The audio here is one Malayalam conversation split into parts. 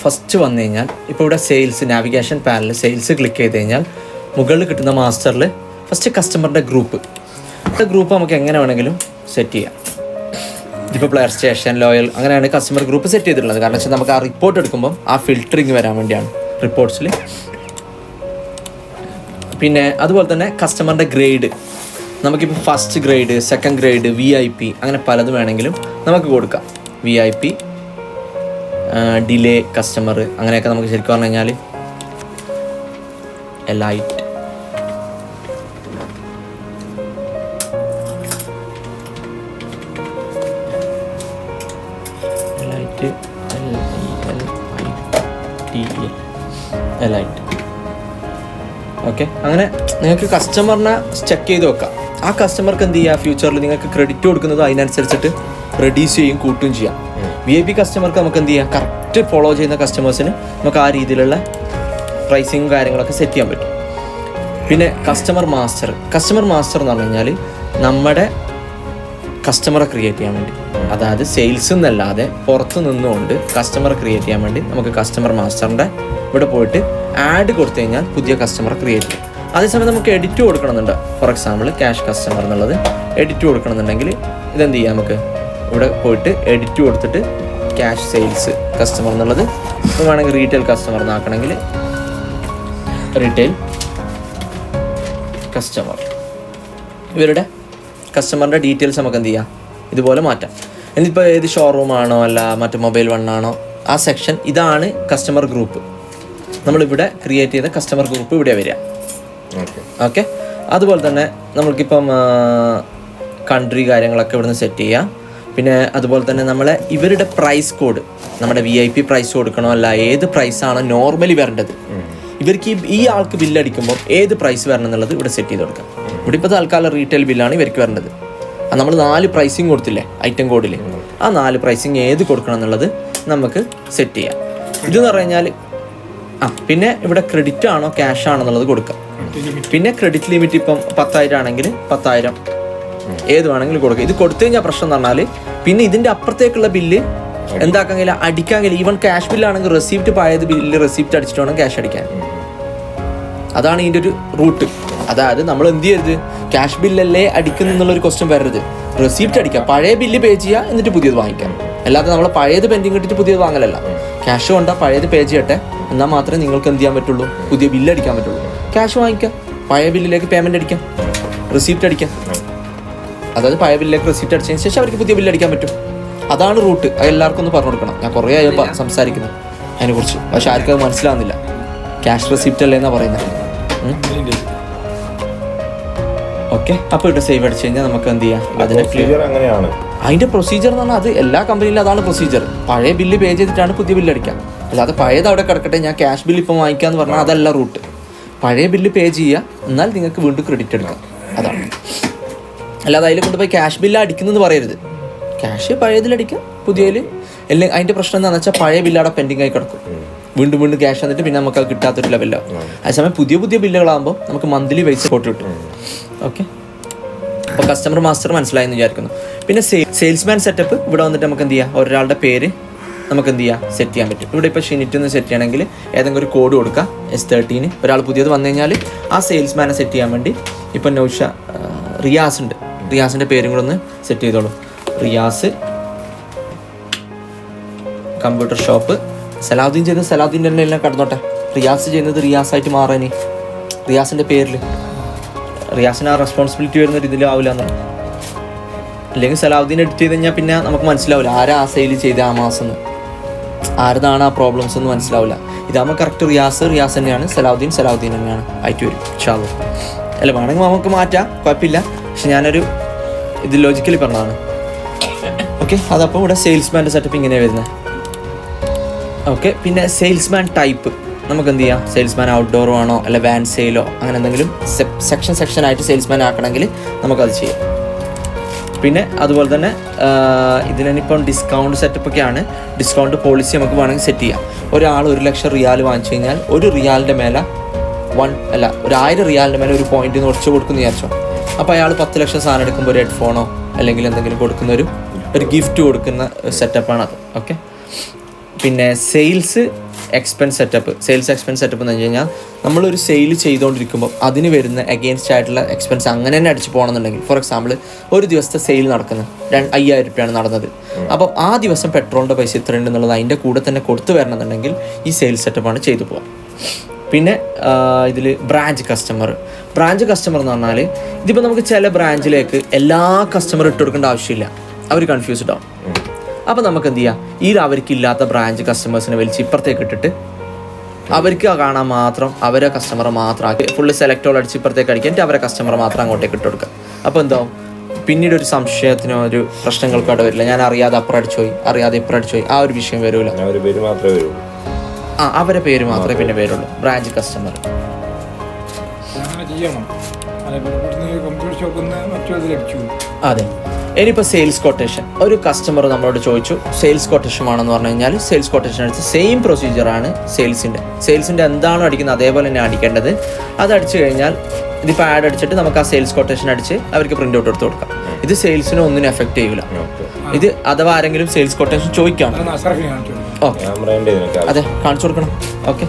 ഫസ്റ്റ് വന്നു കഴിഞ്ഞാൽ ഇപ്പോൾ ഇവിടെ sales navigation panel sales click ചെയ്ത് കഴിഞ്ഞാൽ മുകളിൽ കിട്ടുന്ന മാസ്റ്ററിൽ ഫസ്റ്റ് കസ്റ്റമറിൻ്റെ ഗ്രൂപ്പ് നമുക്ക് എങ്ങനെ വേണമെങ്കിലും സെറ്റ് ചെയ്യാം. ഇപ്പോൾ പ്ലെയർ സ്റ്റേഷൻ, ലോയൽ അങ്ങനെയാണ് കസ്റ്റമർ ഗ്രൂപ്പ് സെറ്റ് ചെയ്തിട്ടുള്ളത്. കാരണം വെച്ചാൽ നമുക്ക് ആ റിപ്പോർട്ട് എടുക്കുമ്പോൾ ആ ഫിൽറ്ററിങ് വരാൻ വേണ്ടിയാണ് റിപ്പോർട്ട്സിൽ. പിന്നെ അതുപോലെ തന്നെ കസ്റ്റമറിൻ്റെ ഗ്രേഡ് നമുക്കിപ്പോൾ first grade, second grade, VIP അങ്ങനെ പലതും വേണമെങ്കിലും നമുക്ക് കൊടുക്കാം. VIP, ഡിലേ കസ്റ്റമർ അങ്ങനെയൊക്കെ നമുക്ക് ശരിക്കും പറഞ്ഞു കഴിഞ്ഞാൽ എലൈറ്റ്, എലൈറ്റ് ഓക്കെ. അങ്ങനെ നിങ്ങൾക്ക് കസ്റ്റമറിനെ ചെക്ക് ചെയ്ത് വെക്കാം. ആ കസ്റ്റമർക്ക് എന്ത് ചെയ്യുക, ഫ്യൂച്ചറിൽ നിങ്ങൾക്ക് ക്രെഡിറ്റ് കൊടുക്കുന്നത് അതിനനുസരിച്ചിട്ട് റെഡ്യൂസ് ചെയ്യും കൂട്ടുകയും ചെയ്യാം. VIP കസ്റ്റമർക്ക് നമുക്ക് എന്ത് ചെയ്യാം, കറക്റ്റ് ഫോളോ ചെയ്യുന്ന കസ്റ്റമേഴ്സിന് നമുക്ക് ആ രീതിയിലുള്ള പ്രൈസിങ്ങും കാര്യങ്ങളൊക്കെ സെറ്റ് ചെയ്യാൻ പറ്റും. പിന്നെ കസ്റ്റമർ മാസ്റ്റർ എന്ന് പറഞ്ഞു കഴിഞ്ഞാൽ നമ്മുടെ കസ്റ്റമറെ ക്രിയേറ്റ് ചെയ്യാൻ വേണ്ടി, അതായത് സെയിൽസ് എന്നല്ലാതെ പുറത്ത് നിന്നുകൊണ്ട് കസ്റ്റമറെ ക്രിയേറ്റ് ചെയ്യാൻ വേണ്ടി നമുക്ക് കസ്റ്റമർ മാസ്റ്ററിൻ്റെ ഇവിടെ പോയിട്ട് ആഡ് കൊടുത്തു കഴിഞ്ഞാൽ പുതിയ കസ്റ്റമറെ ക്രിയേറ്റ് ചെയ്യും. അതേസമയം നമുക്ക് എഡിറ്റ് കൊടുക്കണമെന്നുണ്ട്. ഫോർ എക്സാമ്പിൾ ക്യാഷ് കസ്റ്റമർ എന്നുള്ളത് എഡിറ്റ് കൊടുക്കണമെന്നുണ്ടെങ്കിൽ ഇതെന്ത് ചെയ്യാം, നമുക്ക് ഇവിടെ പോയിട്ട് എഡിറ്റ് കൊടുത്തിട്ട് ക്യാഷ് സെയിൽസ് കസ്റ്റമർ എന്നുള്ളത് ഇപ്പോൾ വേണമെങ്കിൽ റീറ്റെയിൽ കസ്റ്റമർ എന്നാക്കണമെങ്കിൽ റീറ്റെയിൽ കസ്റ്റമർ. ഇവരുടെ കസ്റ്റമറിൻ്റെ ഡീറ്റെയിൽസ് നമുക്ക് എന്ത് ചെയ്യാം, ഇതുപോലെ മാറ്റാം. എന്നിപ്പോൾ ഏത് ഷോറൂമാണോ അല്ല മറ്റു മൊബൈൽ വണ്ണാണോ ആ സെക്ഷൻ, ഇതാണ് കസ്റ്റമർ ഗ്രൂപ്പ്. നമ്മളിവിടെ ക്രിയേറ്റ് ചെയ്ത കസ്റ്റമർ ഗ്രൂപ്പ് ഇവിടെ വരിക. ഓക്കെ. അതുപോലെ തന്നെ നമ്മൾക്കിപ്പം കൺട്രി കാര്യങ്ങളൊക്കെ ഇവിടുന്ന് സെറ്റ് ചെയ്യാം. പിന്നെ അതുപോലെ തന്നെ നമ്മളെ ഇവരുടെ പ്രൈസ് കോഡ്, നമ്മുടെ VIP പ്രൈസ് കൊടുക്കണോ അല്ല ഏത് പ്രൈസാണോ നോർമലി വരേണ്ടത്, ഇവർക്ക് ഈ ആൾക്ക് ബില്ലടിക്കുമ്പോൾ ഏത് പ്രൈസ് വരണം എന്നുള്ളത് ഇവിടെ സെറ്റ് ചെയ്ത് കൊടുക്കാം. ഇവിടെ ഇപ്പോൾ തൽക്കാലം റീറ്റെയിൽ ബില്ലാണ് ഇവർക്ക് വരേണ്ടത്. നമ്മൾ 4 പ്രൈസിങ് കൊടുത്തില്ലേ ഐറ്റം കോഡിൽ, ആ 4 പ്രൈസിങ് ഏത് കൊടുക്കണം എന്നുള്ളത് നമുക്ക് സെറ്റ് ചെയ്യാം. ഇതെന്ന് പറഞ്ഞു കഴിഞ്ഞാൽ പിന്നെ ഇവിടെ ക്രെഡിറ്റ് ആണോ ക്യാഷ് ആണോ എന്നുള്ളത് കൊടുക്കാം. പിന്നെ ക്രെഡിറ്റ് ലിമിറ്റ് ഇപ്പം 10,000 ആണെങ്കിൽ 10,000 ഏത് വേണമെങ്കിലും കൊടുക്കാം. ഇത് കൊടുത്തു കഴിഞ്ഞാൽ പ്രശ്നം എന്ന് പറഞ്ഞാൽ പിന്നെ ഇതിൻ്റെ അപ്പുറത്തേക്കുള്ള ബില്ല് എന്താക്കാൻ കഴിയില്ല, അടിക്കാൻ കഴിയില്ല. ഈവൻ ക്യാഷ് ബില്ലാണെങ്കിൽ റെസിപ്റ്റ് പഴയത് ബില്ല് റെസിപ്റ്റ് അടിച്ചിട്ട് വേണം ക്യാഷ് അടിക്കാൻ. അതാണ് ഇതിൻ്റെ ഒരു റൂട്ട്. അതായത് നമ്മൾ എന്ത് ചെയ്യരുത്, ക്യാഷ് ബില്ലല്ലേ അടിക്കുന്നുള്ളൊരു ക്വസ്റ്റ്യൻ വരരുത്. റെസിപ്റ്റ് അടിക്കാം, പഴയ ബില്ല് പേ ചെയ്യുക, എന്നിട്ട് പുതിയത് വാങ്ങിക്കാം. അല്ലാതെ നമ്മൾ പഴയത് പെൻഡിങ് ഇട്ടിട്ട് പുതിയത് വാങ്ങലല്ല. ക്യാഷ് കൊണ്ടാൽ പഴയത് പേ ചെയ്യട്ടെ, എന്നാൽ മാത്രമേ നിങ്ങൾക്ക് എന്ത് ചെയ്യാൻ പറ്റുള്ളൂ, പുതിയ ബില്ല് അടിക്കാൻ പറ്റുള്ളൂ. ക്യാഷ് വാങ്ങിക്കാം, പഴയ ബില്ലിലേക്ക് പേയ്മെൻറ്റ് അടിക്കാം, റെസിപ്റ്റ് അടിക്കാം. അതായത് പഴയ ബില്ലിലേക്ക് റെസിപ്റ്റ് അടിച്ചതിന് ശേഷം അവർക്ക് പുതിയ ബില്ല് അടിക്കാൻ പറ്റും. അതാണ് റൂട്ട്. അത് എല്ലാവർക്കും ഒന്ന് പറഞ്ഞു കൊടുക്കണം. ഞാൻ കുറേ ആയപ്പോൾ സംസാരിക്കുന്നത് അതിനെക്കുറിച്ച്, പക്ഷെ ആർക്കും അത് മനസ്സിലാവുന്നില്ല. ക്യാഷ് റെസിപ്റ്റ് അല്ലേ എന്നാണ് പറയുന്നത്. ഓക്കെ. അപ്പോൾ ഇവിടെ സേവ് അടിച്ചു കഴിഞ്ഞാൽ നമുക്ക് എന്ത് ചെയ്യാം, അതിൻ്റെ അങ്ങനെയാണ് അതിൻ്റെ പ്രൊസീജിയർ എന്ന് പറഞ്ഞാൽ അത് എല്ലാ കമ്പനിയിലും അതാണ് പ്രൊസീജിയർ. പഴയ ബില്ല് പേ ചെയ്തിട്ടാണ് പുതിയ ബില്ല് അടിക്കുക. അല്ലാതെ പഴയത് അവിടെ കിടക്കട്ടെ ഞാൻ ക്യാഷ് ബില്ല് ഇപ്പം വാങ്ങിക്കാമെന്ന് പറഞ്ഞാൽ അതല്ല റൂട്ട്. പഴയ ബില്ല് പേ ചെയ്യുക, എന്നാൽ നിങ്ങൾക്ക് വീണ്ടും ക്രെഡിറ്റ് എടുക്കാം. അതാണ്. അല്ലാതെ അതിൽ കൊണ്ടുപോയി ക്യാഷ് ബില്ല് അടിക്കുന്നത് പറയരുത്. ക്യാഷ് പഴയതിലടിക്കുക, പുതിയതിൽ എല്ലാം. അതിൻ്റെ പ്രശ്നം എന്താണെന്ന് വെച്ചാൽ പഴയ ബില്ല് അവിടെ പെൻഡിങ് ആയി കിടക്കും. വീണ്ടും ക്യാഷ് വന്നിട്ട് പിന്നെ നമുക്ക് അത് കിട്ടാത്തൊരു ലെവലിലാവും. അതേസമയം പുതിയ ബില്ലുകളാകുമ്പോൾ നമുക്ക് മന്ത്ലി വൈസ് കോട്ട് കിട്ടും. ഓക്കെ. അപ്പോൾ കസ്റ്റമർ മാസ്റ്റർ മനസ്സിലായെന്ന് വിചാരിക്കുന്നു. പിന്നെ സെയിൽസ്മാൻ സെറ്റപ്പ് ഇവിടെ വന്നിട്ട് നമുക്ക് എന്ത് ചെയ്യാം, ഒരാളുടെ പേര് നമുക്ക് എന്ത് ചെയ്യാം, സെറ്റ് ചെയ്യാൻ പറ്റും. ഇവിടെ ഇപ്പോൾ ഷിനിറ്റ് എന്ന് സെറ്റ് ചെയ്യണമെങ്കിൽ ഏതെങ്കിലും ഒരു കോഡ് കൊടുക്കുക, S13. ഒരാൾ പുതിയത് വന്നു കഴിഞ്ഞാൽ ആ സെയിൽസ്മാനെ സെറ്റ് ചെയ്യാൻ വേണ്ടി ഇപ്പം റിയാസ് ഉണ്ട്, റിയാസിൻ്റെ പേരും കൂടെ ഒന്ന് സെറ്റ് ചെയ്തോളൂ. Riyas computer shop. സലാഹുദ്ദീൻ ചെയ്യുന്നത് സലാഹുദ്ദീൻ തന്നെ എല്ലാം കടന്നോട്ടെ. റിയാസ് ചെയ്യുന്നത് റിയാസായിട്ട് മാറാനി, റിയാസിൻ്റെ പേരിൽ. റിയാസിന് ആ റെസ്പോൺസിബിലിറ്റി വരുന്ന ഒരു ഇതിലാവില്ല എന്നാണ്. അല്ലെങ്കിൽ സലാഹുദ്ദീൻ എഡിറ്റ് ചെയ്ത് കഴിഞ്ഞാൽ പിന്നെ നമുക്ക് മനസ്സിലാവില്ല ആരാ ആ സെയിൽ ചെയ്ത ആ മാസം, ആരതാണ് ആ പ്രോബ്ലംസ് എന്ന് മനസ്സിലാവില്ല. ഇതാകുമ്പോൾ കറക്റ്റ് റിയാസ് തന്നെയാണ്, സലാഹുദ്ദീൻ തന്നെയാണ് ആയിട്ട് വരും. ഇൻഷാല്ലാ. അല്ല വേണമെങ്കിൽ നമുക്ക് മാറ്റാം, കുഴപ്പമില്ല. പക്ഷെ ഞാനൊരു ഇത് ലോജിക്കലി പറഞ്ഞതാണ്. ഓക്കെ. അതപ്പോൾ ഇവിടെ സെയിൽസ്മാൻ്റെ സെറ്റപ്പ് ഇങ്ങനെ വരുന്നത്. ഓക്കെ. പിന്നെ സെയിൽസ്മാൻ ടൈപ്പ് നമുക്ക് എന്ത് ചെയ്യാം, സെയിൽസ്മാൻ ഔട്ട്ഡോറോ ആണോ അല്ല വാൻ സെയിലോ അങ്ങനെ എന്തെങ്കിലും സെക്ഷനായിട്ട് സെയിൽസ്മാൻ ആക്കണമെങ്കിൽ നമുക്കത് ചെയ്യാം. പിന്നെ അതുപോലെ തന്നെ ഇതിനിപ്പം ഡിസ്കൗണ്ട് സെറ്റപ്പൊക്കെയാണ്. ഡിസ്കൗണ്ട് പോളിസി നമുക്ക് വേണമെങ്കിൽ സെറ്റ് ചെയ്യാം. ഒരാൾ 1,00,000 റിയാൽ വാങ്ങിച്ചു കഴിഞ്ഞാൽ 1 റിയാലിൻ്റെ മേലെ 1,000 റിയാലിൻ്റെ മേലെ ഒരു പോയിന്റ് കുറച്ച് കൊടുക്കുന്നു വിചാരിച്ചോ. അപ്പോൾ അയാൾ 10 ലക്ഷം സാധനം എടുക്കുമ്പോൾ ഒരു ഹെഡ്ഫോണോ അല്ലെങ്കിൽ എന്തെങ്കിലും കൊടുക്കുന്ന ഒരു ഗിഫ്റ്റ് കൊടുക്കുന്ന സെറ്റപ്പാണത്. ഓക്കെ. പിന്നെ സെയിൽസ് എക്സ്പെൻസ് സെറ്റപ്പ് എന്ന് വെച്ച് കഴിഞ്ഞാൽ നമ്മളൊരു സെയിൽ ചെയ്തുകൊണ്ടിരിക്കുമ്പോൾ അതിന് വരുന്ന അഗെയിൻസ്റ്റ് ആയിട്ടുള്ള എക്സ്പെൻസ് അങ്ങനെ തന്നെ അടിച്ച് പോകണമെന്നുണ്ടെങ്കിൽ, ഫോർ എക്സാമ്പിൾ ഒരു ദിവസത്തെ സെയിൽ നടക്കുന്നത് 5,000 രൂപയാണ് നടന്നത്. അപ്പോൾ ആ ദിവസം പെട്രോളിൻ്റെ പൈസ ഇത്ര ഉണ്ടെന്നുള്ളത് അതിൻ്റെ കൂടെ തന്നെ കൊടുത്തു വരണമെന്നുണ്ടെങ്കിൽ ഈ സെയിൽസ് സെറ്റപ്പാണ് ചെയ്തു പോകാം. പിന്നെ ഇതിൽ ബ്രാഞ്ച് കസ്റ്റമർ എന്ന് പറഞ്ഞാൽ ഇതിപ്പോൾ നമുക്ക് ചില ബ്രാഞ്ചിലേക്ക് എല്ലാ കസ്റ്റമറും ഇട്ട് കൊടുക്കേണ്ട ആവശ്യമില്ല, അവർ കൺഫ്യൂസ്ഡ് ആവും. അപ്പോൾ നമുക്ക് എന്ത് ചെയ്യാം, ഈ അവർക്കില്ലാത്ത ബ്രാഞ്ച് കസ്റ്റമേഴ്സിനെ വലിച്ച് ഇപ്പുറത്തേക്ക് ഇട്ടിട്ട് അവർക്ക് കാണാൻ മാത്രം അവരെ കസ്റ്റമറെ മാത്രം ആക്കി ഫുള്ള് സെലക്ടോൾ അടിച്ച് ഇപ്പുറത്തേക്ക് അടിക്കാൻ അവരെ കസ്റ്റമറെ മാത്രം അങ്ങോട്ടേക്ക് ഇട്ട് കൊടുക്കുക. അപ്പോൾ എന്താവും, പിന്നീട് ഒരു സംശയത്തിനോ ഒരു പ്രശ്നങ്ങൾക്കോ അവിടെ വരില്ല. ഞാൻ അറിയാതെ അപ്പുറം അടിച്ചു പോയി, അറിയാതെ ഇപ്പുറം അടിച്ചു പോയി, ആ ഒരു വിഷയം വരില്ല. അവരെ പേര് മാത്രമേ പിന്നെ വരുള്ളൂ, ബ്രാഞ്ച് കസ്റ്റമർ. അതെ. ഇനിയിപ്പോൾ സെയിൽസ് കൊട്ടേഷൻ, ഒരു കസ്റ്റമർ നമ്മളോട് ചോദിച്ചു സെയിൽസ് കൊട്ടേഷൻ ആണെന്ന് പറഞ്ഞു കഴിഞ്ഞാൽ സെയിൽസ് കൊട്ടേഷൻ അടിച്ച് സെയിം പ്രൊസീജിയറാണ് സെയിൽസിൻ്റെ എന്താണോ അടിക്കുന്നത് അതേപോലെ തന്നെ അടിക്കേണ്ടത്. അത് അടിച്ചു കഴിഞ്ഞാൽ ഇതിപ്പോൾ ആഡ് അടിച്ചിട്ട് നമുക്ക് ആ സെയിൽസ് കൊട്ടേഷൻ അടിച്ച് അവർക്ക് പ്രിൻ്റ് ഔട്ട് എടുത്ത് കൊടുക്കാം. ഇത് സെയിൽസിനെ ഒന്നിനും എഫക്റ്റ് ചെയ്യില്ല. ഇത് അഥവാ ആരെങ്കിലും സെയിൽസ് കൊട്ടേഷൻ ചോദിക്കണം, ഓക്കെ അതെ കാണിച്ചു കൊടുക്കണം. ഓക്കെ.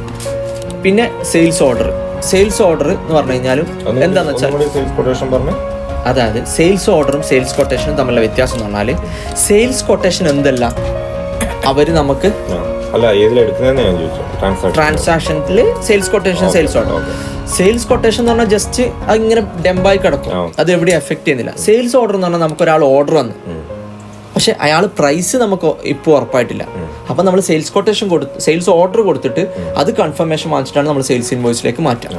പിന്നെ സെയിൽസ് ഓർഡർ എന്ന് പറഞ്ഞു കഴിഞ്ഞാലും എന്താണെന്ന് വെച്ചാൽ, അതായത് സെയിൽസ് ഓർഡറും സെയിൽസ് കൊട്ടേഷനും തമ്മിലുള്ള വ്യത്യാസം എന്ന് പറഞ്ഞാൽ സെയിൽസ് കൊട്ടേഷൻ എന്തല്ല അവർ നമുക്ക് ട്രാൻസാക്ഷനിൽ സെയിൽസ് കൊട്ടേഷൻ സെയിൽസ് കൊട്ടേഷൻ എന്ന് പറഞ്ഞാൽ ജസ്റ്റ് ഇങ്ങനെ ഡെമ്പായി കിടക്കും, അത് എവിടെയും എഫക്ട് ചെയ്യുന്നില്ല. സെയിൽസ് ഓർഡർ എന്ന് പറഞ്ഞാൽ നമുക്കൊരാൾ ഓർഡർ വന്നു, പക്ഷെ അയാൾ പ്രൈസ് നമുക്ക് ഇപ്പോൾ ഉറപ്പായിട്ടില്ല. അപ്പം നമ്മൾ സെയിൽസ് ഓർഡർ കൊടുത്തിട്ട് അത് കൺഫർമേഷൻ വാങ്ങിച്ചിട്ടാണ് നമ്മൾ സെയിൽസ് ഇൻവോയ്സിലേക്ക് മാറ്റുക.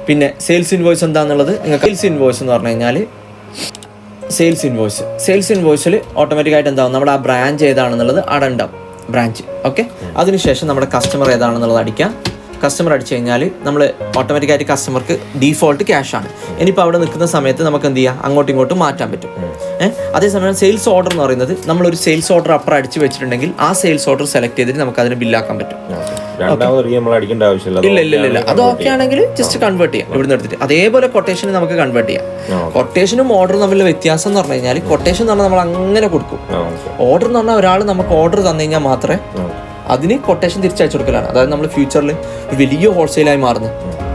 പിന്നെ സെയിൽസ് ഇൻവോയ്സ് എന്താണെന്നുള്ളത് നിങ്ങൾക്ക് സെയിൽസ് ഇൻവോയ്സ് എന്ന് പറഞ്ഞു കഴിഞ്ഞാൽ സെയിൽസ് ഇൻവോയ്സിൽ ഓട്ടോമാറ്റിക്കായിട്ട് എന്താവും, നമ്മുടെ ആ ബ്രാഞ്ച് ഏതാണെന്നുള്ളത് അവിടെ ഉണ്ടാവും, ബ്രാഞ്ച്. ഓക്കെ. അതിനുശേഷം നമ്മുടെ കസ്റ്റമർ ഏതാണെന്നുള്ളത് അടിക്കാം. കസ്റ്റമർ അടിച്ചു കഴിഞ്ഞാൽ നമ്മൾ ഓട്ടോമാറ്റിക്കായിട്ട് കസ്റ്റമർക്ക് ഡീഫോൾട്ട് ക്യാഷാണ്. ഇനിയിപ്പോൾ അവിടെ നിൽക്കുന്ന സമയത്ത് നമുക്ക് എന്ത് ചെയ്യാം, അങ്ങോട്ടും ഇങ്ങോട്ടും മാറ്റാൻ പറ്റും. അതേസമയം സെയിൽസ് ഓർഡർ എന്ന് പറയുന്നത് നമ്മളൊരു സെയിൽസ് ഓർഡർ അപ്പുറം അടിച്ച് വെച്ചിട്ടുണ്ടെങ്കിൽ ആ സെയിൽസ് ഓർഡർ സെലക്ട് ചെയ്തിട്ട് നമുക്ക് അതിന് ബില്ലാക്കാൻ പറ്റും. ഇല്ല അത് ഓക്കെ ആണെങ്കിൽ ജസ്റ്റ് കൺവേർട്ട് ചെയ്യാം ഇവിടുന്ന് എടുത്തിട്ട്. അതേപോലെ കൊട്ടേഷൻ നമുക്ക് കൺവേർട്ട് ചെയ്യാം. കൊട്ടേഷനും ഓർഡറും തമ്മിലുള്ള വ്യത്യാസം എന്ന് പറഞ്ഞു കഴിഞ്ഞാൽ കൊട്ടേഷൻ എന്ന് പറഞ്ഞാൽ നമ്മൾ അങ്ങനെ കൊടുക്കും. ഓർഡർ എന്ന് പറഞ്ഞാൽ ഒരാൾ നമുക്ക് ഓർഡർ തന്നു കഴിഞ്ഞാൽ മാത്രമേ അതിന് കൊട്ടേഷൻ തിരിച്ചയച്ചു കൊടുക്കലാണ്. അതായത് നമ്മൾ ഫ്യൂച്ചറിൽ ഒരു വലിയ ഹോൾസെയിലായി മാറുന്നു,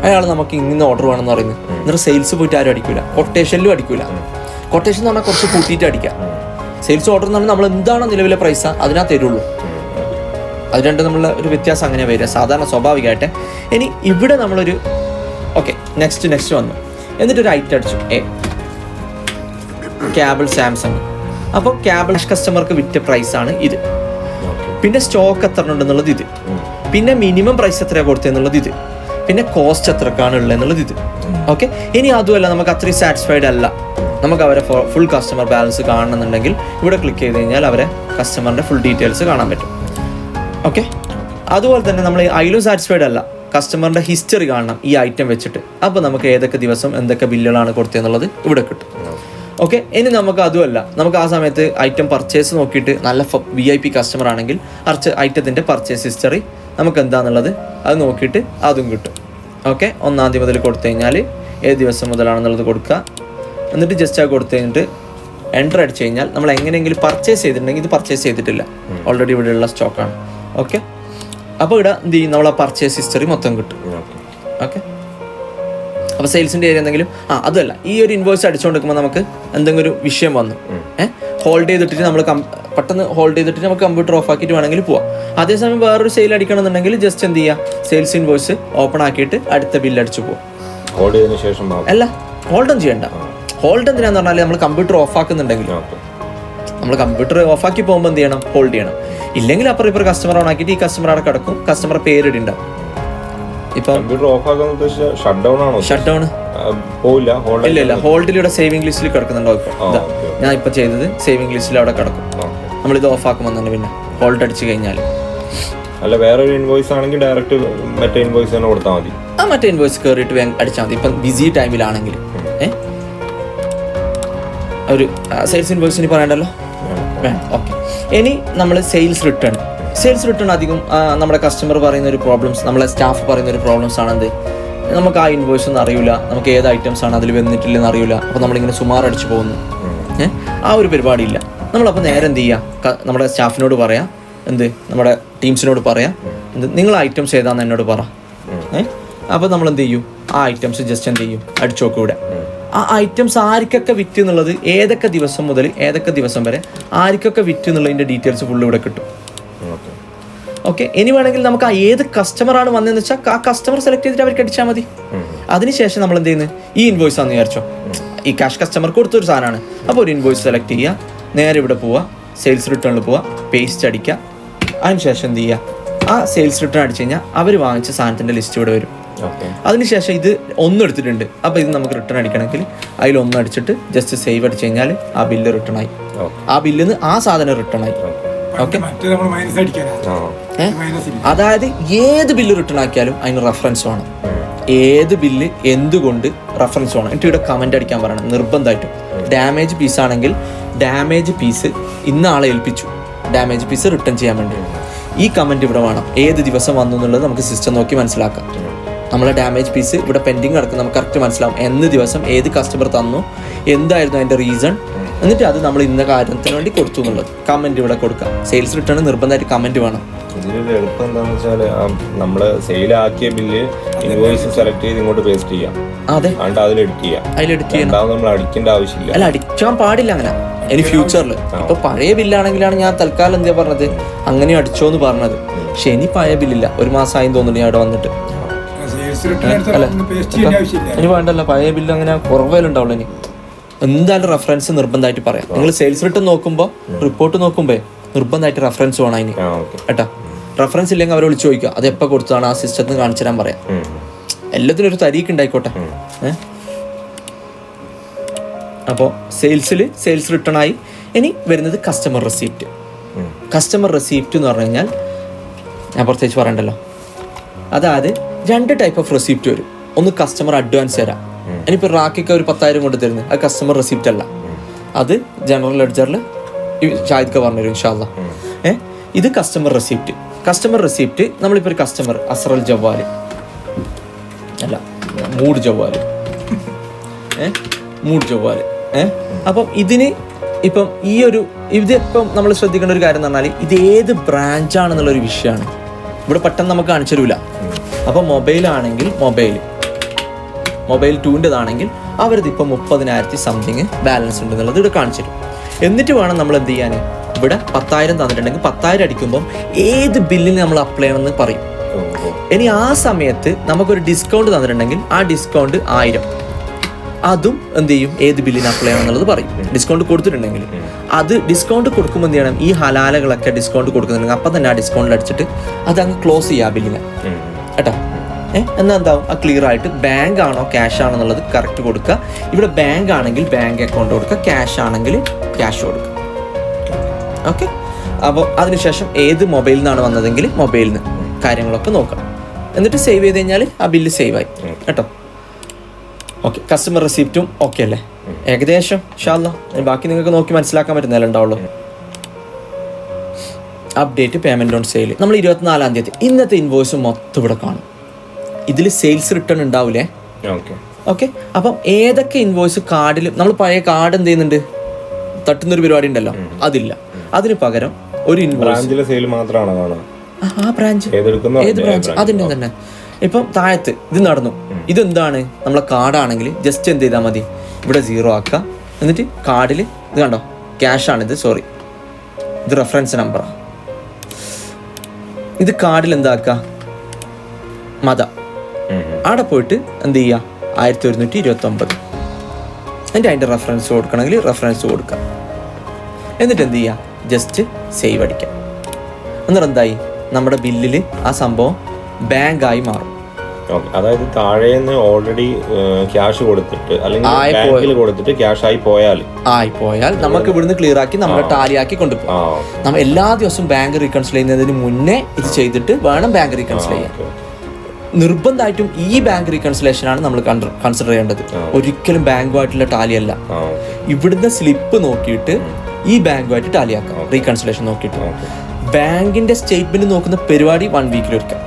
അയാൾ നമുക്ക് ഇങ്ങനെ ഓർഡർ വേണമെന്ന് പറയുന്നത്, എന്നിട്ട് സെയിൽസ് പോയിട്ട് ആരും അടിക്കില്ല, കൊട്ടേഷനിലും അടിക്കില്ല. കൊട്ടേഷൻ എന്ന് പറഞ്ഞാൽ കുറച്ച് കൂട്ടിയിട്ട് അടിക്കാം. സെയിൽസ് ഓർഡർ എന്ന് പറഞ്ഞാൽ നമ്മൾ എന്താണോ നിലവിലെ പ്രൈസ് അതിനകത്ത് തരുള്ളൂ. അത് രണ്ട് നമ്മളുടെ ഒരു വ്യത്യാസം അങ്ങനെ വരിക സാധാരണ സ്വാഭാവികമായിട്ട്. ഇനി ഇവിടെ നമ്മളൊരു ഓക്കെ നെക്സ്റ്റ് വന്നു, എന്നിട്ടൊരു ഐറ്റം അടിച്ചു കേബിൾ സാംസങ്. അപ്പോൾ കേബിൾ കസ്റ്റമർക്ക് വിറ്റ പ്രൈസാണ് ഇത്. പിന്നെ സ്റ്റോക്ക് എത്ര ഉണ്ടെന്നുള്ളത് ഇത്. പിന്നെ മിനിമം പ്രൈസ് എത്രയാണ് കൊടുത്തതെന്നുള്ളത് ഇത്. പിന്നെ കോസ്റ്റ് എത്രക്കാണ് ഉള്ളത് എന്നുള്ളത് ഇത്. ഓക്കെ. ഇനി അതുമല്ല നമുക്ക് അത്രയും സാറ്റിസ്ഫൈഡ് അല്ല, നമുക്ക് അവരെ ഫുൾ കസ്റ്റമർ ബാലൻസ് കാണണമെന്നുണ്ടെങ്കിൽ ഇവിടെ ക്ലിക്ക് ചെയ്ത് കഴിഞ്ഞാൽ അവരെ കസ്റ്റമറിൻ്റെ ഫുൾ ഡീറ്റെയിൽസ് കാണാൻ പറ്റും. ഓക്കെ. അതുപോലെ തന്നെ നമ്മൾ അതിലും സാറ്റിസ്ഫൈഡ് അല്ല, കസ്റ്റമറിൻ്റെ ഹിസ്റ്ററി കാണണം ഈ ഐറ്റം വെച്ചിട്ട്. അപ്പോൾ നമുക്ക് ഏതൊക്കെ ദിവസം എന്തൊക്കെ ബില്ലുകളാണ് കൊടുത്തതെന്നുള്ളത് ഇവിടെ കിട്ടും. ഓക്കെ. ഇനി നമുക്ക് അതുമല്ല, നമുക്ക് ആ സമയത്ത് ഐറ്റം പർച്ചേസ് നോക്കിയിട്ട് നല്ല VIP കസ്റ്റമർ ആണെങ്കിൽ ഐറ്റത്തിൻ്റെ പർച്ചേസ് ഹിസ്റ്ററി നമുക്ക് എന്താണെന്നുള്ളത് അത് നോക്കിയിട്ട് അതും കിട്ടും. ഓക്കെ. 1-ാം തീയതി മുതൽ കൊടുത്തു കഴിഞ്ഞാൽ ഏത് ദിവസം മുതലാണെന്നുള്ളത് കൊടുക്കുക. എന്നിട്ട് ജസ്റ്റ് അത് കൊടുത്തു കഴിഞ്ഞിട്ട് എൻ്റർ അടിച്ചു കഴിഞ്ഞാൽ നമ്മൾ എങ്ങനെയെങ്കിലും പർച്ചേസ് ചെയ്തിട്ടുണ്ടെങ്കിൽ ഇത് പർച്ചേസ് ചെയ്തിട്ടില്ല, ഓൾറെഡി ഇവിടെയുള്ള സ്റ്റോക്കാണ്. ഓക്കെ. അപ്പോൾ ഇവിടെ എന്ത് ചെയ്യും, നമ്മൾ ആ പർച്ചേസ് ഹിസ്റ്ററി മൊത്തം കിട്ടും. ഓക്കെ. അപ്പോൾ സെയിൽസിൻ്റെ ഏരിയ എന്തെങ്കിലും അതല്ല, ഈ ഒരു ഇൻവോയ്സ് അടിച്ചുകൊണ്ടിരിക്കുമ്പോൾ നമുക്ക് എന്തെങ്കിലും ഒരു വിഷയം വന്നു, ഹോൾഡ് ചെയ്തിട്ട് നമ്മൾ പെട്ടെന്ന് ഹോൾഡ് ചെയ്തിട്ട് നമുക്ക് കമ്പ്യൂട്ടർ ഓഫ് ആക്കിയിട്ട് വേണമെങ്കിൽ പോവാം. അതേസമയം വേറൊരു സെയിൽ അടിക്കണമെന്നുണ്ടെങ്കിൽ ജസ്റ്റ് എന്ത് ചെയ്യുക, സെയിൽസ് ഇൻവോയ്സ് ഓപ്പൺ ആക്കിയിട്ട് അടുത്ത ബില്ല് അടിച്ചു പോകും. അല്ല, ഹോൾഡ് ഒന്നും ചെയ്യണ്ട. ഹോൾഡ് എന്തിനാന്ന് പറഞ്ഞാൽ നമ്മൾ കമ്പ്യൂട്ടർ ഓഫ് ആക്കുന്നുണ്ടെങ്കിൽ നമ്മൾ കമ്പ്യൂട്ടർ ഓഫ് ആക്കി പോകുമ്പോൾ എന്ത് ചെയ്യണം, ഹോൾഡ് ചെയ്യണം. ഇല്ലെങ്കിൽ അപ്പുറം ഇപ്പുറം കസ്റ്റമർ ഓൺ ആക്കിയിട്ട് ഈ കസ്റ്റമർ അവിടെ കിടക്കും, കസ്റ്റമർ പേരിടുണ്ടാവും. ഇപ്പം ഷട്ട് ഡൗൺ ഇല്ല, ഹോൾഡിലൂടെ സേവിംഗ് ലിസ്റ്റിൽ കിടക്കുന്നുണ്ടോ? ഇപ്പോൾ ഞാൻ ഇപ്പൊ ചെയ്തത് സേവിംഗ് ലിസ്റ്റിൽ അവിടെ കിടക്കും. നമ്മളിത് ഓഫ് ആക്കുമ്പോൾ തന്നെ പിന്നെ ഹോൾഡ് അടിച്ചു കഴിഞ്ഞാൽ അല്ല, വേറെ ഒരു ഇൻവോയ്സ് ആണെങ്കിൽ ഡയറക്റ്റ് മറ്റേ ഇൻവോയ്സ് തന്നെ കൊടുത്താൽ മതി. മറ്റേ ഇൻവോയ്സ് കയറിയിട്ട് അടിച്ചാൽ മതി. ഇപ്പം ബിസി ടൈമിലാണെങ്കിൽ ഒരു സെയിൽസ് ഇൻവോയ്സിന് പറയണ്ടല്ലോ. ഓക്കെ. ഇനി നമ്മൾ സെയിൽസ് റിട്ടേൺ അധികം നമ്മുടെ കസ്റ്റമർ പറയുന്ന ഒരു പ്രോബ്ലംസ്, നമ്മളെ സ്റ്റാഫ് പറയുന്ന ഒരു പ്രോബ്ലംസ് ആണെന്ത്, നമുക്ക് ആ ഇൻവോയ്സ് ഒന്നും അറിയില്ല, നമുക്ക് ഏത് ഐറ്റംസ് ആണ് അതിൽ വന്നിട്ടില്ലെന്ന് അറിയില്ല. അപ്പോൾ നമ്മളിങ്ങനെ സുമാർ അടിച്ചു പോകുന്നു. ആ ഒരു പരിപാടിയില്ല. നമ്മളപ്പോൾ നേരെ എന്ത് ചെയ്യുക, നമ്മുടെ സ്റ്റാഫിനോട് പറയാം എന്ത് നമ്മുടെ ടീംസിനോട് പറയാം, എന്ത് നിങ്ങൾ ഐറ്റംസ് ഏതാണെന്ന് എന്നോട് പറ. അപ്പോൾ നമ്മൾ എന്ത് ചെയ്യും, ആ ഐറ്റംസ് ജസ്റ്റ് എന്ത് ചെയ്യും, അടിച്ചു നോക്കും ഇവിടെ. ആ ഐറ്റംസ് ആർക്കൊക്കെ വിറ്റ് എന്നുള്ളത്, ഏതൊക്കെ ദിവസം മുതൽ ഏതൊക്കെ ദിവസം വരെ ആർക്കൊക്കെ വിറ്റ് എന്നുള്ളതിൻ്റെ ഡീറ്റെയിൽസ് ഫുള്ള് ഇവിടെ കിട്ടും. ഓക്കെ, ഇനി വേണമെങ്കിൽ നമുക്ക് ആ ഏത് കസ്റ്റമറാണ് വന്നതെന്ന് വെച്ചാൽ ആ കസ്റ്റമർ സെലക്ട് ചെയ്തിട്ട് അവർക്ക് അടിച്ചാൽ മതി. അതിനുശേഷം നമ്മൾ എന്ത് ചെയ്യുന്നത്, ഈ ഇൻവോയ്സ് ആണെന്ന് വിചാരിച്ചോ, ഈ ക്യാഷ് കസ്റ്റമർക്ക് കൊടുത്തൊരു സാധനമാണ്. അപ്പോൾ ഒരു ഇൻവോയ്സ് സെലക്ട് ചെയ്യുക, നേരെ ഇവിടെ പോവുക, സെയിൽസ് റിട്ടേണിൽ പോവുക, പേസ്റ്റ് അടിക്കുക. അതിനുശേഷം എന്ത് ചെയ്യുക, ആ സെയിൽസ് റിട്ടേൺ അടിച്ചു കഴിഞ്ഞാൽ അവർ വാങ്ങിച്ച സാധനത്തിൻ്റെ ലിസ്റ്റ് ഇവിടെ വരും. അതിനുശേഷം ഇത് ഒന്നെടുത്തിട്ടുണ്ട്, അപ്പോൾ ഇത് നമുക്ക് റിട്ടേൺ അടിക്കണമെങ്കിൽ അതിലൊന്നും അടിച്ചിട്ട് ജസ്റ്റ് സേവ് അടിച്ചു കഴിഞ്ഞാൽ ആ ബില്ല് റിട്ടേൺ ആയി, ആ ബില്ലിൽ നിന്ന് ആ സാധനം റിട്ടേൺ ആയി. ഓക്കെ, അതായത് ഏത് ബില്ല് റിട്ടേൺ ആക്കിയാലും അതിന് റെഫറൻസ് വേണം. ഏത് ബില്ല് എന്തുകൊണ്ട് റെഫറൻസ് വേണം. എന്നിട്ട് ഇവിടെ കമൻ്റ് അടിക്കാൻ പറയണം നിർബന്ധമായിട്ടും. ഡാമേജ് പീസ് ആണെങ്കിൽ ഡാമേജ് പീസ് ഇന്ന ആളെ ഏൽപ്പിച്ചു, ഡാമേജ് പീസ് റിട്ടേൺ ചെയ്യാൻ വേണ്ടി ഈ കമൻറ്റ് ഇവിടെ വേണം. ഏത് ദിവസം വന്നു എന്നുള്ളത് നമുക്ക് സിസ്റ്റം നോക്കി മനസ്സിലാക്കാം. നമ്മളെ ഡാമേജ് പീസ് ഇവിടെ പെൻഡിങ് കിടക്കും, നമുക്ക് കറക്റ്റ് മനസ്സിലാവും എന്ന് ദിവസം ഏത് കസ്റ്റമർ തന്നു, എന്തായിരുന്നു അതിൻ്റെ റീസൺ, എന്നിട്ട് അത് നമ്മൾ ഇന്ന കാര്യത്തിന് വേണ്ടി കൊടുത്തു എന്നുള്ളത് കമൻറ്റ് ഇവിടെ കൊടുക്കാം. സെയിൽസ് റിട്ടേൺ നിർബന്ധമായിട്ട് കമൻറ്റ് വേണം. ഇതിലൊരു എളുപ്പം എന്താണെന്ന് വെച്ചാൽ നമ്മൾ സെയിലാക്കിയ ബില്ല് ഇൻവോയ്സ് സെലക്ട് ചെയ്ത് ഇങ്ങോട്ട് പേസ്റ്റ് ചെയ്യാം. അതെ, അതിൽ എഡിറ്റ് ചെയ്യാം. നമ്മൾ അടിക്കേണ്ട ആവശ്യമില്ല. അല്ല, അടിക്കാൻ പാടില്ല അങ്ങനെ ഇനി ഫ്യൂച്ചറിൽ. ഇപ്പൊ പഴയ ബില്ലാണെങ്കിലാണ് ഞാൻ തൽക്കാലം എന്താ പറഞ്ഞത്, അങ്ങനെ അടിച്ചോന്ന് പറഞ്ഞത്. പക്ഷെ ഇനി പഴയ ബില്ലില്ല, ഒരു മാസമായി തോന്നുന്നു ഞാൻ അവിടെ വന്നിട്ട്. അല്ല, ഇനി വേണ്ടല്ലോ, പഴയ ബില്ല് അങ്ങനെ കുറവേലുണ്ടാവുള്ളൂ. ഇനി എന്തായാലും റെഫറൻസ് നിർബന്ധമായിട്ട് പറയാം. നിങ്ങൾ സെയിൽസ് റിട്ടേൺ നോക്കുമ്പോൾ, റിപ്പോർട്ട് നോക്കുമ്പോൾ നിർബന്ധമായിട്ട് റെഫറൻസ് വേണം അതിന് കേട്ടോ. റെഫറൻസ് ഇല്ലെങ്കിൽ അവരെ വിളിച്ച് ചോദിക്കുക, അത് എപ്പോൾ കൊടുത്തതാണ്, ആ സിസ്റ്റത്തിന് കാണിച്ചു തരാൻ പറയാം. എല്ലാത്തിനും ഒരു തരീക്ക് ഉണ്ടായിക്കോട്ടെ. അപ്പോൾ സെയിൽസ് റിട്ടേൺ ആയി. ഇനി വരുന്നത് കസ്റ്റമർ റെസീപ്റ്റ്. കസ്റ്റമർ റെസീപ്റ്റ് എന്ന് പറഞ്ഞു കഴിഞ്ഞാൽ ഞാൻ പ്രത്യേകിച്ച് പറയണ്ടല്ലോ, അതായത് 2 ടൈപ്പ് ഓഫ് റെസീപ്റ്റ് വരും. ഒന്ന് കസ്റ്റമർ അഡ്വാൻസ് തരാം. ഇനിയിപ്പോൾ റാക്കിക്ക് ഒരു 10,000 കൊണ്ട് തരുന്നത്, അത് കസ്റ്റമർ റെസീപ്റ്റ് അല്ല, അത് ജനറൽ ലെഡ്ജറിൽ ഷാഹിദ്ക്ക് പറഞ്ഞുതരും ഇൻഷാ അല്ലാഹ്. ഇത് കസ്റ്റമർ റെസീപ്റ്റ്. കസ്റ്റമർ റെസീപ്റ്റ് നമ്മളിപ്പോൾ ഒരു കസ്റ്റമർ അസ്രൽ ജവാല് അല്ല മൂഡ് ജവാല് അപ്പം ഇതിന് ഇപ്പം ഈ ഒരു ഇതിപ്പം നമ്മൾ ശ്രദ്ധിക്കേണ്ട ഒരു കാര്യം എന്ന് പറഞ്ഞാൽ ഇത് ഏത് ബ്രാഞ്ചാണെന്നുള്ളൊരു വിഷയമാണ്. ഇവിടെ പെട്ടെന്ന് നമുക്ക് കാണിച്ചു തരൂല. അപ്പം മൊബൈലാണെങ്കിൽ മൊബൈൽ 2-ൻ്റെതാണെങ്കിൽ അവരത് ഇപ്പം 30,000 സംതിങ് ബാലൻസ് ഉണ്ടെന്നുള്ളത് ഇവിടെ കാണിച്ചു തരും. എന്നിട്ട് വേണം നമ്മൾ എന്ത് ചെയ്യാൻ, ഇവിടെ 10,000 തന്നിട്ടുണ്ടെങ്കിൽ 10,000 അടിക്കുമ്പം ഏത് ബില്ലിന് നമ്മൾ അപ്ലൈ ചെയ്യണമെന്ന് പറയും. ഇനി ആ സമയത്ത് നമുക്കൊരു ഡിസ്കൗണ്ട് തന്നിട്ടുണ്ടെങ്കിൽ ആ ഡിസ്കൗണ്ട് 1000, അതും എന്ത് ചെയ്യും, ഏത് ബില്ലിന് അപ്ലൈ ചെയ്യണം എന്നുള്ളത് പറയും. ഡിസ്കൗണ്ട് കൊടുത്തിട്ടുണ്ടെങ്കിൽ അത് ഡിസ്കൗണ്ട് കൊടുക്കുമ്പോൾ എന്ത് ചെയ്യണം, ഈ ഹലാലകളൊക്കെ ഡിസ്കൗണ്ട് കൊടുക്കുന്നുണ്ടെങ്കിൽ അപ്പം തന്നെ ആ ഡിസ്കൗണ്ടിൽ അടിച്ചിട്ട് അതങ്ങ് ക്ലോസ് ചെയ്യുക ആ ബില്ലിനെ കേട്ടോ. എന്നാൽ എന്താവും, ആ ക്ലിയർ ആയിട്ട് ബാങ്ക് ആണോ ക്യാഷ് ആണോ എന്നുള്ളത് കറക്റ്റ് കൊടുക്കുക. ഇവിടെ ബാങ്ക് ആണെങ്കിൽ ബാങ്ക് അക്കൗണ്ട് കൊടുക്കുക, ക്യാഷ് ആണെങ്കിൽ ക്യാഷ് കൊടുക്കുക. ഓക്കെ, അപ്പോൾ അതിനുശേഷം ഏത് മൊബൈലിൽ നിന്നാണ് വന്നതെങ്കിൽ മൊബൈലിൽ നിന്ന് കാര്യങ്ങളൊക്കെ നോക്കണം. എന്നിട്ട് സേവ് ചെയ്ത് കഴിഞ്ഞാൽ ആ ബില്ല് സേവ് ആയി കേട്ടോ. ഓക്കെ, കസ്റ്റമർ റെസിപ്റ്റും ഓക്കെ അല്ലേ ഏകദേശം? ഇൻഷാ അല്ലാഹ് ബാക്കി നിങ്ങൾക്ക് നോക്കി മനസ്സിലാക്കാൻ പറ്റുന്നതല്ലേ ഉണ്ടാവുള്ളൂ. അപ്ഡേറ്റ് പേയ്മെന്റ് ഓൺ സെയിൽ നമ്മൾ 24-ാം തീയതി ഇന്നത്തെ ഇൻവോയ്സ് മൊത്തം ഇവിടെ കാണും. ഇതിൽ സെയിൽസ് റിട്ടേൺ ഉണ്ടാവില്ലേ? ഓക്കെ, അപ്പം ഏതൊക്കെ ഇൻവോയ്സ് കാർഡിൽ നമ്മൾ പഴയ കാർഡ് എന്ത് ചെയ്യുന്നുണ്ട്, തട്ടുന്നൊരു പരിപാടി ഉണ്ടല്ലോ, അതില്ല. അതിന് പകരം ഒരു ഇൻവോയ്സ് മാത്രമാണ് ആ ബ്രാഞ്ച്, ഏത് ബ്രാഞ്ച് അതിൻ്റെ തന്നെ. ഇപ്പം താഴത്ത് ഇത് നടന്നു, ഇതെന്താണ് നമ്മളെ കാർഡാണെങ്കിൽ ജസ്റ്റ് എന്ത് ചെയ്താൽ മതി, ഇവിടെ 0 ആക്കുക. എന്നിട്ട് കാർഡിൽ ഇത് കണ്ടോ, ക്യാഷാണിത്, സോറി ഇത് റെഫറൻസ് നമ്പറാണ്. ഇത് കാർഡിൽ എന്താക്കുക, മത അവിടെ പോയിട്ട് എന്ത് ചെയ്യുക, 1129. എന്നിട്ട് അതിൻ്റെ റെഫറൻസ് കൊടുക്കണമെങ്കിൽ റെഫറൻസ് കൊടുക്കുക. എന്നിട്ട് എന്ത് ചെയ്യുക, ജസ്റ്റ് സേവ് അടിക്കാം. എന്നിട്ട് എന്തായി, നമ്മുടെ ബില്ലിൽ ആ സംഭവം ബാങ്കായി മാറും. അതായത് താഴേന്ന് ഓൾറെഡി ക്യാഷ് കൊടുത്തിട്ട് അല്ലെങ്കിൽ കൊടുത്തിട്ട് ക്യാഷ് ആയി പോയാൽ നമുക്ക് ഇവിടുന്ന് ക്ലിയർ ആക്കി നമ്മുടെ ടാലിയാക്കി കൊണ്ടുപോകാം. നമ്മൾ എല്ലാ ദിവസവും ബാങ്ക് റീകൺസിൽ ചെയ്യുന്നതിന് മുന്നേ ഇത് ചെയ്തിട്ട് വേണം ബാങ്ക് റീകൺസിൽ ചെയ്യാൻ. നിർബന്ധമായിട്ടും ഈ ബാങ്ക് റീകൺസിലേഷനാണ് നമ്മൾ കൺസിഡർ ചെയ്യേണ്ടത്. ഒരിക്കലും ബാങ്കുമായിട്ടുള്ള ടാലിയല്ല. ഇവിടുന്ന് സ്ലിപ്പ് നോക്കിയിട്ട് ഈ ബാങ്കുമായിട്ട് ടാലിയാക്കാം, റീകൺസിലേഷൻ നോക്കിയിട്ട്. ബാങ്കിന്റെ സ്റ്റേറ്റ്മെന്റ് നോക്കുന്ന പരിപാടി 1 വീക്കിൽ ഒരിക്കൽ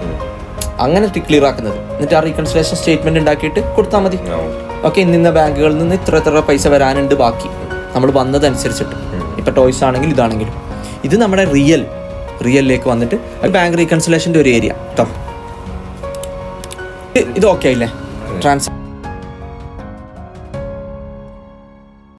അങ്ങനെ ക്ലിയർ ആക്കുന്നത്. എന്നിട്ട് ആ റീകൺസിലേഷൻ സ്റ്റേറ്റ്മെന്റ് ഉണ്ടാക്കിയിട്ട് കൊടുത്താൽ മതി. ഓക്കെ, ഇന്ന ബാങ്കുകളിൽ നിന്ന് ഇത്ര പൈസ വരാനുണ്ട്, ബാക്കി നമ്മൾ വന്നതനുസരിച്ചിട്ട്. ഇപ്പം ടോയ്സ് ആണെങ്കിൽ ഇതാണെങ്കിലും ഇത് നമ്മുടെ റിയൽ റിയലിലേക്ക് വന്നിട്ട് ബാങ്ക് റീകൺസിലേഷൻ്റെ ഒരു ഏരിയ കേട്ടോ. ഇത് ഓക്കെ ആയില്ലേ? ട്രാൻസാക്ഷൻ